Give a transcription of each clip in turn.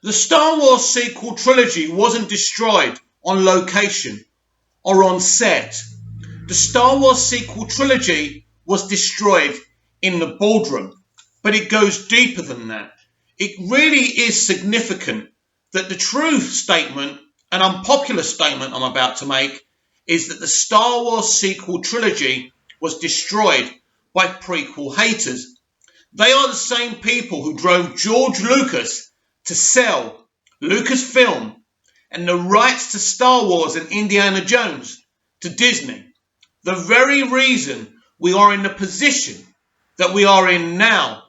The Star Wars sequel trilogy wasn't destroyed on location or on set. The Star Wars sequel trilogy was destroyed in the boardroom, but it goes deeper than that. It really is significant that the true statement, an unpopular statement I'm about to make, is that the Star Wars sequel trilogy was destroyed by prequel haters. They are the same people who drove George Lucas to sell Lucasfilm and the rights to Star Wars and Indiana Jones to Disney. The very reason we are in the position that we are in now.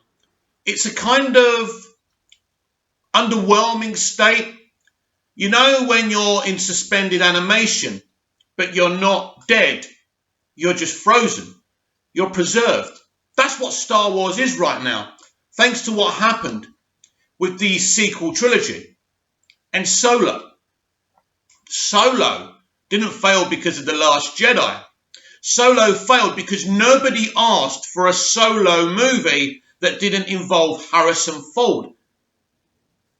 It's a kind of underwhelming state. You know when you're in suspended animation, but you're not dead. You're just frozen. You're preserved. That's what Star Wars is right now, thanks to what happened with the sequel trilogy. And Solo. Solo didn't fail because of The Last Jedi. Solo failed because nobody asked for a Solo movie that didn't involve Harrison Ford.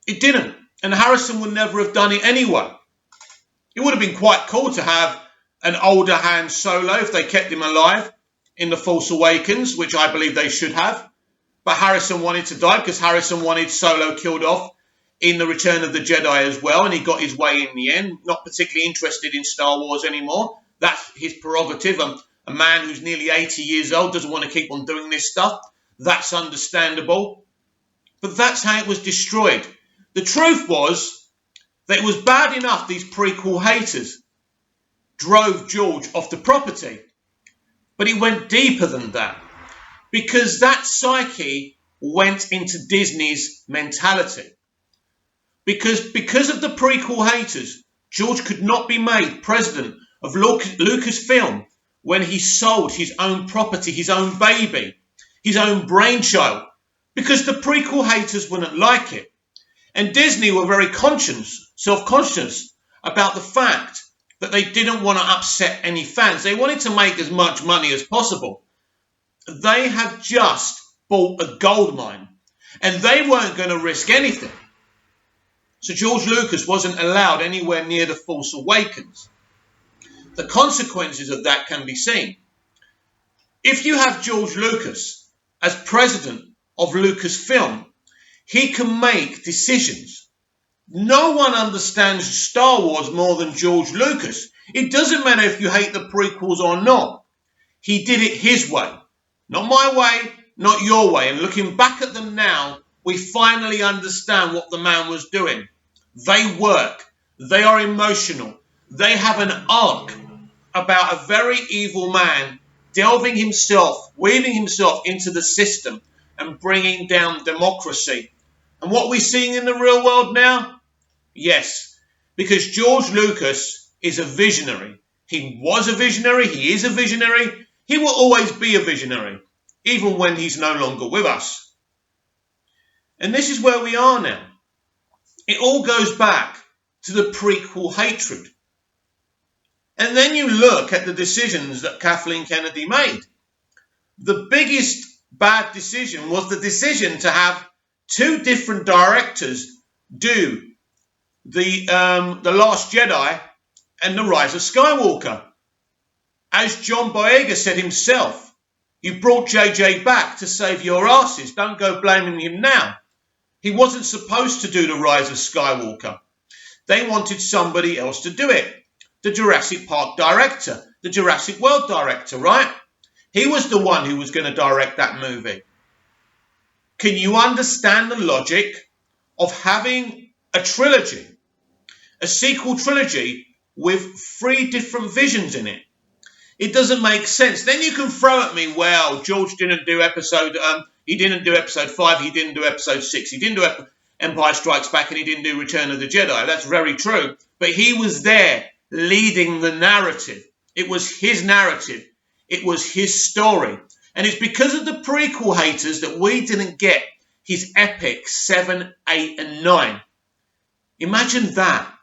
It didn't. And Harrison would never have done it anyway. It would have been quite cool to have an older Han Solo if they kept him alive in The Force Awakens, which I believe they should have. But Harrison wanted to die because Harrison wanted Solo killed off in The Return of the Jedi as well, and he got his way in the end. Not particularly interested in Star Wars anymore. That's his prerogative. A man who's nearly 80 years old doesn't want to keep on doing this stuff. That's understandable. But that's how it was destroyed. The truth was that it was bad enough these prequel haters drove George off the property. But it went deeper than that. Because that psyche went into Disney's mentality. Because of the prequel haters, George could not be made president of Lucasfilm when he sold his own property, his own baby, his own brainchild, because the prequel haters wouldn't like it. And Disney were very self-conscious about the fact that they didn't want to upset any fans. They wanted to make as much money as possible. They had just bought a gold mine, and they weren't going to risk anything. So George Lucas wasn't allowed anywhere near The Force Awakens. The consequences of that can be seen. If you have George Lucas as president of Lucasfilm, he can make decisions. No one understands Star Wars more than George Lucas. It doesn't matter if you hate the prequels or not. He did it his way. Not my way, not your way. And looking back at them now, we finally understand what the man was doing. They work. They are emotional. They have an arc about a very evil man weaving himself into the system and bringing down democracy. And what we're seeing in the real world now? Yes, because George Lucas is a visionary. He was a visionary. He is a visionary. He will always be a visionary, even when he's no longer with us. And this is where we are now. It all goes back to the prequel hatred. And then you look at the decisions that Kathleen Kennedy made. The biggest bad decision was the decision to have two different directors do the Last Jedi and The Rise of Skywalker. As John Boyega said himself, you brought JJ back to save your asses. Don't go blaming him now. He wasn't supposed to do The Rise of Skywalker. They wanted somebody else to do it. The Jurassic Park director, the Jurassic World director, right? He was the one who was going to direct that movie. Can you understand the logic of having a trilogy, a sequel trilogy with 3 different visions in it? It doesn't make sense. Then you can throw at me, well, George didn't do episode 5, he didn't do episode 6, he didn't do Empire Strikes Back, and he didn't do Return of the Jedi. That's very true. But he was there leading the narrative. It was his narrative. It was his story. And it's because of the prequel haters that we didn't get his epic 7, 8, and 9. Imagine that.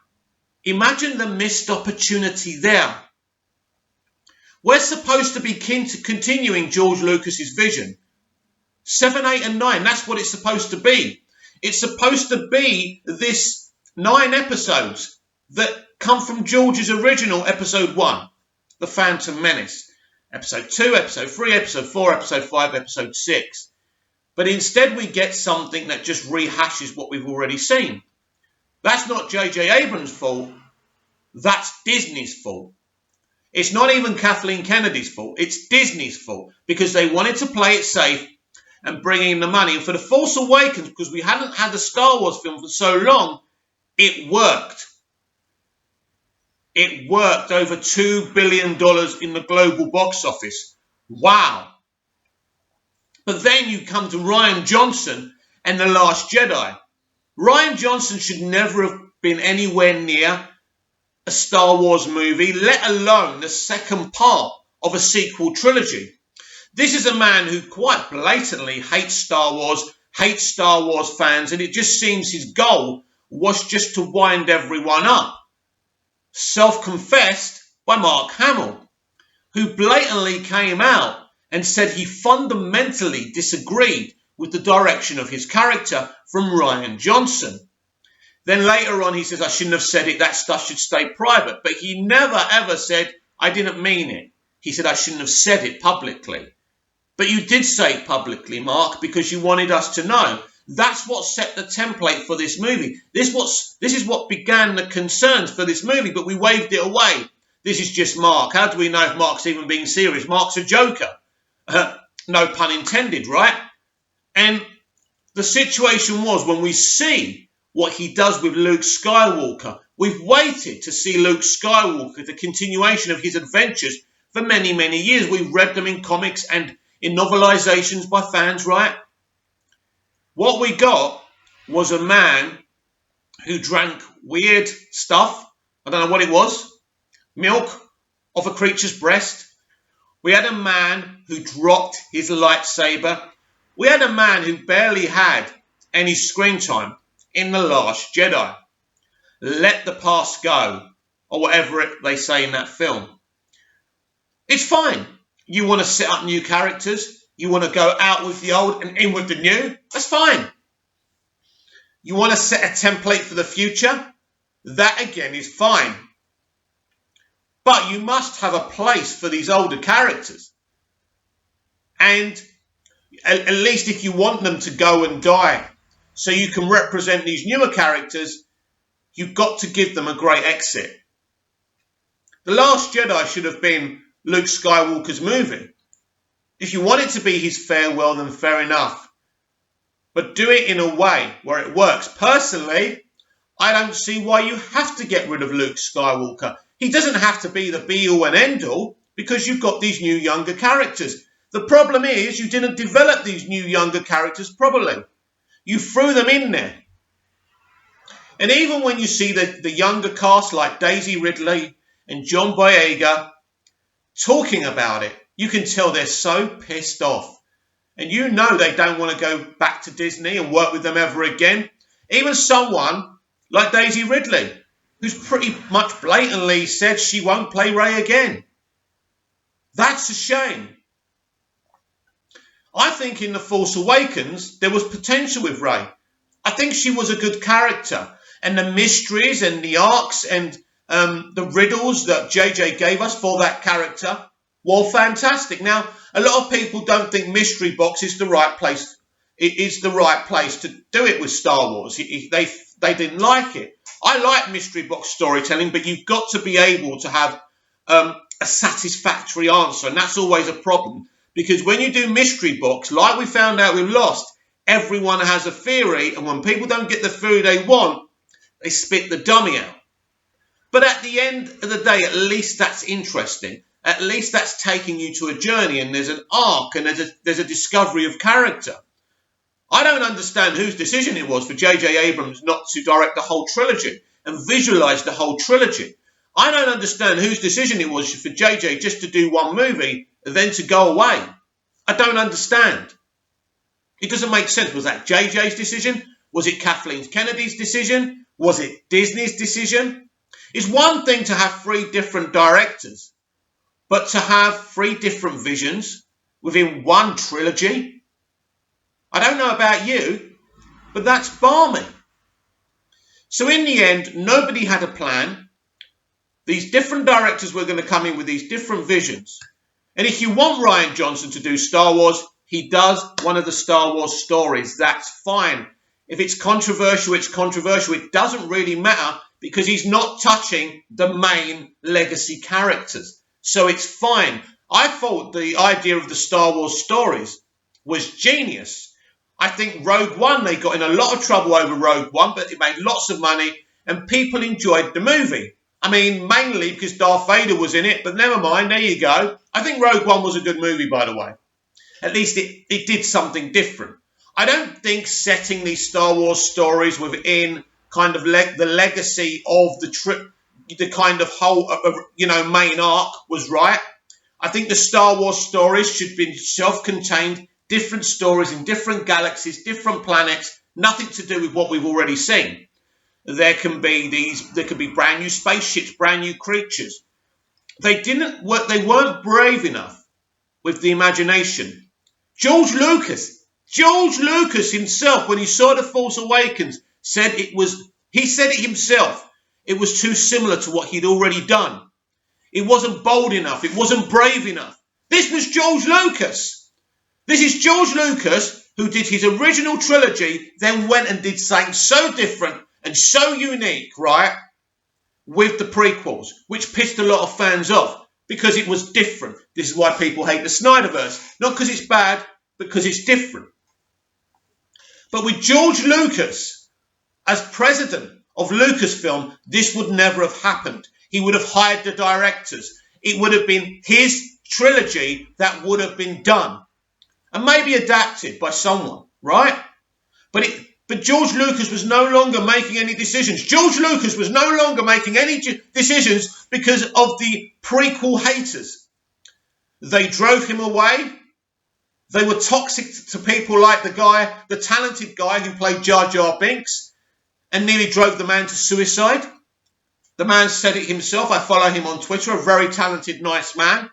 Imagine the missed opportunity there. We're supposed to be continuing George Lucas's vision. 7, 8, and 9, that's what it's supposed to be. It's supposed to be this 9 episodes that come from George's original episode 1, The Phantom Menace. Episode 2, episode 3, episode 4, episode 5, episode 6. But instead we get something that just rehashes what we've already seen. That's not J.J. Abrams' fault. That's Disney's fault. It's not even Kathleen Kennedy's fault. It's Disney's fault because they wanted to play it safe and bring in the money. And for The Force Awakens, because we hadn't had a Star Wars film for so long, it worked. It worked over $2 billion in the global box office. Wow. But then you come to Rian Johnson and The Last Jedi. Rian Johnson should never have been anywhere near a Star Wars movie, let alone the second part of a sequel trilogy. This is a man who quite blatantly hates Star Wars fans, and it just seems his goal was just to wind everyone up. Self-confessed by Mark Hamill, who blatantly came out and said he fundamentally disagreed with the direction of his character from Rian Johnson. Then later on he says, I shouldn't have said it, that stuff should stay private. But he never ever said, I didn't mean it. He said, I shouldn't have said it publicly. But you did say it publicly, Mark, because you wanted us to know. That's what set the template for this movie. This is what began the concerns for this movie, but we waved it away. This is just Mark. How do we know if Mark's even being serious? Mark's a joker. No pun intended, right? And the situation was when we see what he does with Luke Skywalker, we've waited to see Luke Skywalker, the continuation of his adventures, for many, many years. We've read them in comics and in novelizations by fans, right? What we got was a man who drank weird stuff. I don't know what it was. Milk off a creature's breast. We had a man who dropped his lightsaber. We had a man who barely had any screen time in The Last Jedi. Let the past go, or whatever they say in that film. It's fine. You want to set up new characters. You want to go out with the old and in with the new. That's fine. You want to set a template for the future. That again is fine. But you must have a place for these older characters. And at least if you want them to go and die so you can represent these newer characters, you've got to give them a great exit. The Last Jedi should have been Luke Skywalker's movie. If you want it to be his farewell, then fair enough. But do it in a way where it works. Personally, I don't see why you have to get rid of Luke Skywalker. He doesn't have to be the be-all and end-all because you've got these new younger characters. The problem is you didn't develop these new younger characters properly. You threw them in there. And even when you see the younger cast like Daisy Ridley and John Boyega talking about it, you can tell they're so pissed off. And you know they don't want to go back to Disney and work with them ever again. Even someone like Daisy Ridley, who's pretty much blatantly said she won't play Rey again. That's a shame. I think in The Force Awakens, there was potential with Rey. I think she was a good character. And the mysteries and the arcs and the riddles that JJ gave us for that character were fantastic. Now, a lot of people don't think Mystery Box is the right place. It is the right place to do it with Star Wars. They didn't like it. I like Mystery Box storytelling, but you've got to be able to have a satisfactory answer. And that's always a problem. Because when you do Mystery Box, like we found out with Lost, everyone has a theory. And when people don't get the theory they want, they spit the dummy out. But at the end of the day, at least that's interesting. At least that's taking you to a journey and there's an arc and there's a discovery of character. I don't understand whose decision it was for J.J. Abrams not to direct the whole trilogy and visualize the whole trilogy. I don't understand whose decision it was for J.J. just to do one movie and then to go away. I don't understand. It doesn't make sense. Was that J.J.'s decision? Was it Kathleen Kennedy's decision? Was it Disney's decision? It's one thing to have 3 different directors, but to have 3 different visions within one trilogy. I don't know about you, but that's balmy. So in the end, nobody had a plan. These different directors were going to come in with these different visions. And if you want Rian Johnson to do Star Wars, he does one of the Star Wars stories. That's fine. If it's controversial, it's controversial. It doesn't really matter because he's not touching the main legacy characters. So it's fine. I thought the idea of the Star Wars stories was genius. I think Rogue One, they got in a lot of trouble over Rogue One, but it made lots of money and people enjoyed the movie. I mean, mainly because Darth Vader was in it, but never mind, there you go. I think Rogue One was a good movie, by the way. At least it did something different. I don't think setting these Star Wars stories within kind of the legacy of the kind of whole, main arc was right. I think the Star Wars stories should be self-contained, different stories in different galaxies, different planets, nothing to do with what we've already seen. There can be brand new spaceships, brand new creatures. They weren't brave enough with the imagination. George Lucas himself, when he saw The Force Awakens, said it himself, it was too similar to what he'd already done. It wasn't bold enough. It wasn't brave enough. This was George Lucas. This is George Lucas who did his original trilogy, then went and did something so different and so unique, right, with the prequels, which pissed a lot of fans off because it was different. This is why people hate the Snyderverse. Not because it's bad, but because it's different. But with George Lucas as president of Lucasfilm, this would never have happened. He would have hired the directors. It would have been his trilogy that would have been done and maybe adapted by someone, right? But George Lucas was no longer making any decisions. George Lucas was no longer making any decisions because of the prequel haters. They drove him away. They were toxic to people like the talented guy who played Jar Jar Binks and nearly drove the man to suicide. The man said it himself. I follow him on Twitter, a very talented, nice man.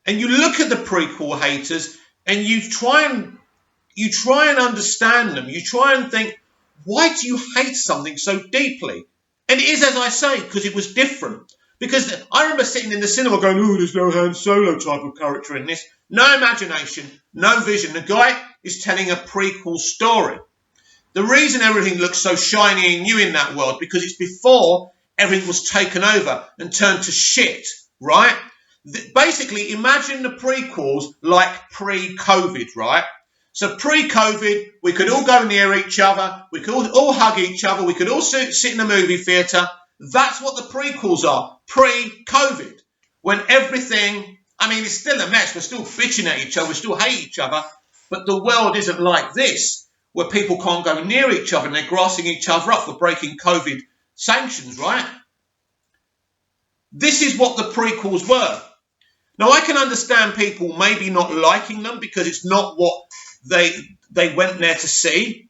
And you look at the prequel haters and you try and understand them. You try and think, why do you hate something so deeply? And it is, as I say, because it was different. Because I remember sitting in the cinema going, oh, there's no Han Solo type of character in this. No imagination, no vision. The guy is telling a prequel story. The reason everything looks so shiny and new in that world, because it's before everything was taken over and turned to shit, right? Basically, imagine the prequels like pre-COVID, right? So pre-COVID, we could all go near each other. We could all hug each other. We could all sit in a movie theatre. That's what the prequels are, pre-COVID. When everything, I mean, it's still a mess. We're still bitching at each other. We still hate each other. But the world isn't like this, where people can't go near each other and they're grassing each other up for breaking COVID sanctions, right? This is what the prequels were. Now, I can understand people maybe not liking them because it's not what they went there to see.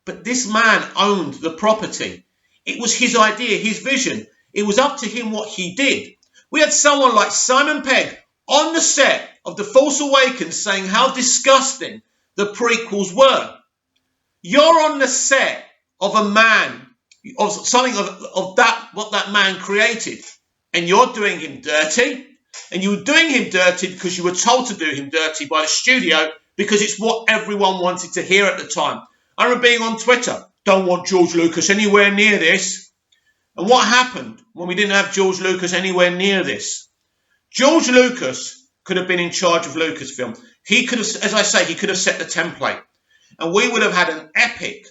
But this man owned the property. It was his idea, his vision. It was up to him what he did. We had someone like Simon Pegg on the set of The Force Awakens saying how disgusting the prequels were. You're on the set of a man, of something of that, what that man created, and you're doing him dirty. And you were doing him dirty because you were told to do him dirty by the studio because it's what everyone wanted to hear at the time. I remember being on Twitter, don't want George Lucas anywhere near this. And what happened when we didn't have George Lucas anywhere near this? George Lucas could have been in charge of Lucasfilm. He could have, as I say, he could have set the template. And we would have had an epic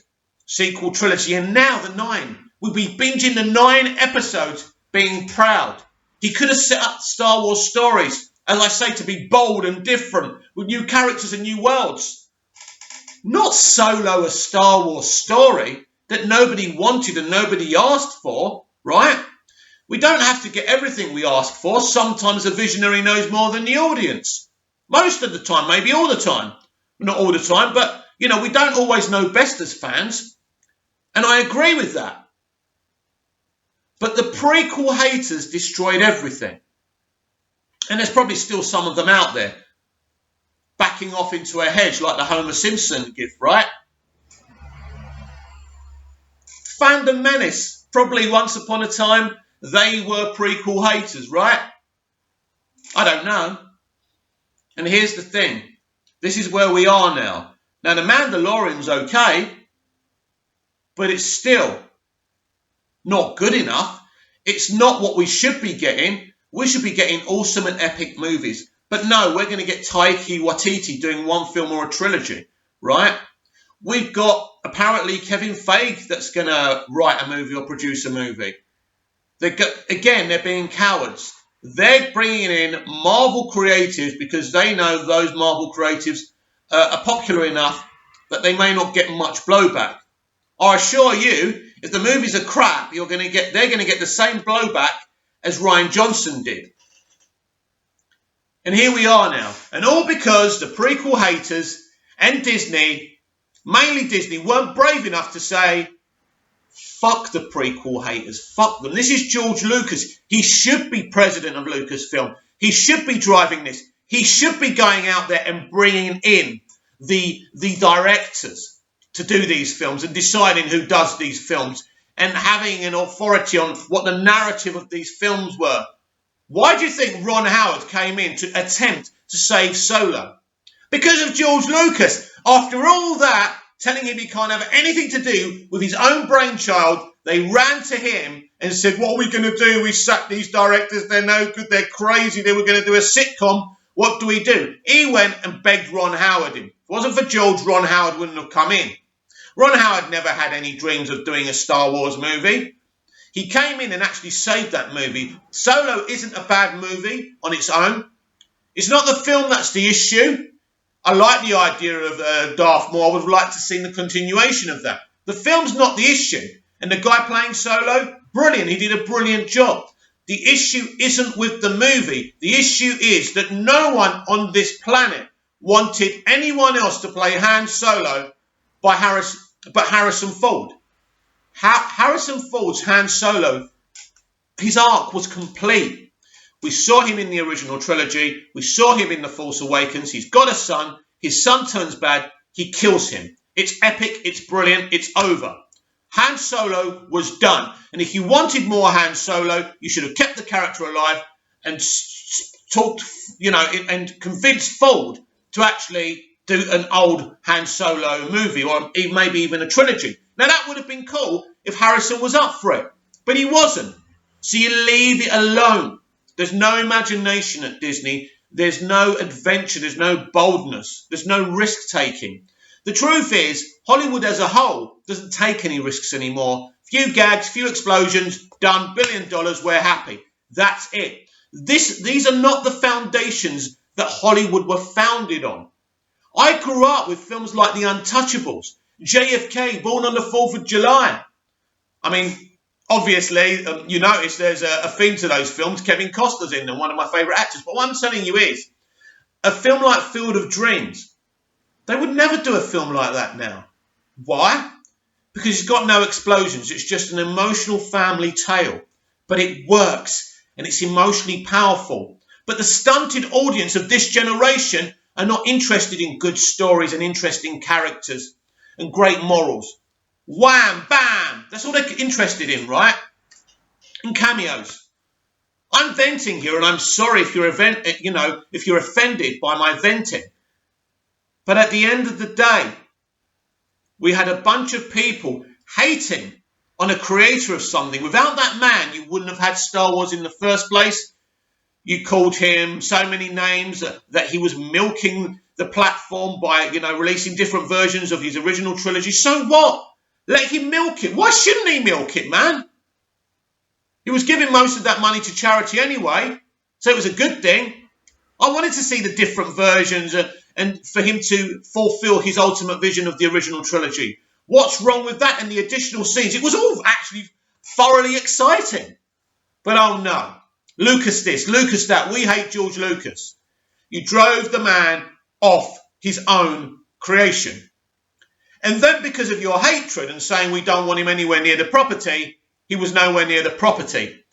sequel trilogy. And now the 9. We'd be binging the 9 episodes being proud. He could have set up Star Wars stories, as I say, to be bold and different, with new characters and new worlds. Not Solo, a Star Wars story that nobody wanted and nobody asked for, right? We don't have to get everything we ask for. Sometimes a visionary knows more than the audience. Most of the time, maybe all the time. Not all the time, but, we don't always know best as fans. And I agree with that. But the prequel haters destroyed everything. And there's probably still some of them out there. backing off into a hedge like the Homer Simpson gif, right? Fandom menace. Probably once upon a time, they were prequel haters, right? I don't know. And here's the thing. This is where we are now. Now, The Mandalorian's okay, but it's still not good enough. It's not what we should be getting. We should be getting awesome and epic movies. But no, we're going to get Taika Waititi doing one film or a trilogy, right? We've got, apparently, Kevin Feige that's going to write a movie or produce a movie. They're being cowards. They're bringing in Marvel creatives because they know those Marvel creatives are popular enough that they may not get much blowback. I assure you, if the movies are crap, they're going to get the same blowback as Rian Johnson did. And here we are now. And all because the prequel haters and Disney, mainly Disney, weren't brave enough to say, fuck the prequel haters, fuck them. This is George Lucas. He should be president of Lucasfilm. He should be driving this. He should be going out there and bringing in the directors to do these films and deciding who does these films and having an authority on what the narrative of these films were. Why do you think Ron Howard came in to attempt to save Solo? Because of George Lucas. After all that, telling him he can't have anything to do with his own brainchild, they ran to him and said, what are we going to do? We sacked these directors. They're no good. They're crazy. They were going to do a sitcom. What do we do? He went and begged Ron Howard in. If it wasn't for George, Ron Howard wouldn't have come in. Ron Howard never had any dreams of doing a Star Wars movie. He came in and actually saved that movie. Solo isn't a bad movie on its own. It's not the film that's the issue. I like the idea of Darth Maul. I would like to see the continuation of that. The film's not the issue. And the guy playing Solo, brilliant. He did a brilliant job. The issue isn't with the movie. The issue is that no one on this planet wanted anyone else to play Han Solo but Harrison Ford. Harrison Ford's Han Solo, his arc was complete. We saw him in the original trilogy. We saw him in The Force Awakens. He's got a son. His son turns bad. He kills him. It's epic. It's brilliant. It's over. Han Solo was done. And if you wanted more Han Solo, you should have kept the character alive and talked, and convinced Ford to actually do an old Han Solo movie or maybe even a trilogy. Now, that would have been cool if Harrison was up for it. But he wasn't. So you leave it alone. There's no imagination at Disney. There's no adventure. There's no boldness. There's no risk-taking. The truth is, Hollywood as a whole doesn't take any risks anymore. Few gags, few explosions, done, $1 billion, we're happy. That's it. These are not the foundations that Hollywood were founded on. I grew up with films like The Untouchables, JFK, Born on the 4th of July. I mean, obviously, you notice there's a theme to those films. Kevin Costner's in them, one of my favourite actors. But what I'm telling you is, a film like Field of Dreams, they would never do a film like that now. Why? Because it's got no explosions. It's just an emotional family tale. But it works, and it's emotionally powerful. But the stunted audience of this generation are not interested in good stories and interesting characters and great morals. Wham, bam. That's all they're interested in, right? And cameos. I'm venting here, and I'm sorry if you're offended by my venting. But at the end of the day, we had a bunch of people hating on a creator of something. Without that man, you wouldn't have had Star Wars in the first place. You called him so many names that he was milking the platform by, releasing different versions of his original trilogy. So what? Let him milk it. Why shouldn't he milk it, man? He was giving most of that money to charity anyway, so it was a good thing. I wanted to see the different versions and for him to fulfill his ultimate vision of the original trilogy. What's wrong with that and the additional scenes? It was all actually thoroughly exciting. But oh no. Lucas this, Lucas that. We hate George Lucas. You drove the man off his own creation. And then because of your hatred and saying we don't want him anywhere near the property, he was nowhere near the property.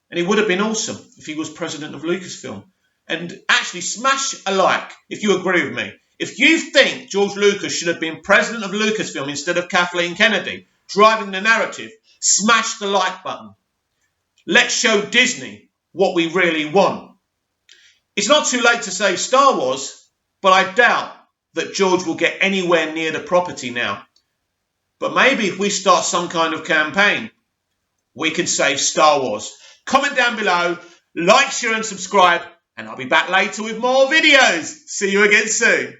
And he would have been awesome if he was president of Lucasfilm. and actually smash a like if you agree with me. If you think George Lucas should have been president of Lucasfilm instead of Kathleen Kennedy, driving the narrative, smash the like button. Let's show Disney what we really want. It's not too late to save Star Wars, but I doubt that George will get anywhere near the property now. But maybe if we start some kind of campaign, we can save Star Wars. Comment down below, like, share and subscribe, and I'll be back later with more videos. See you again soon.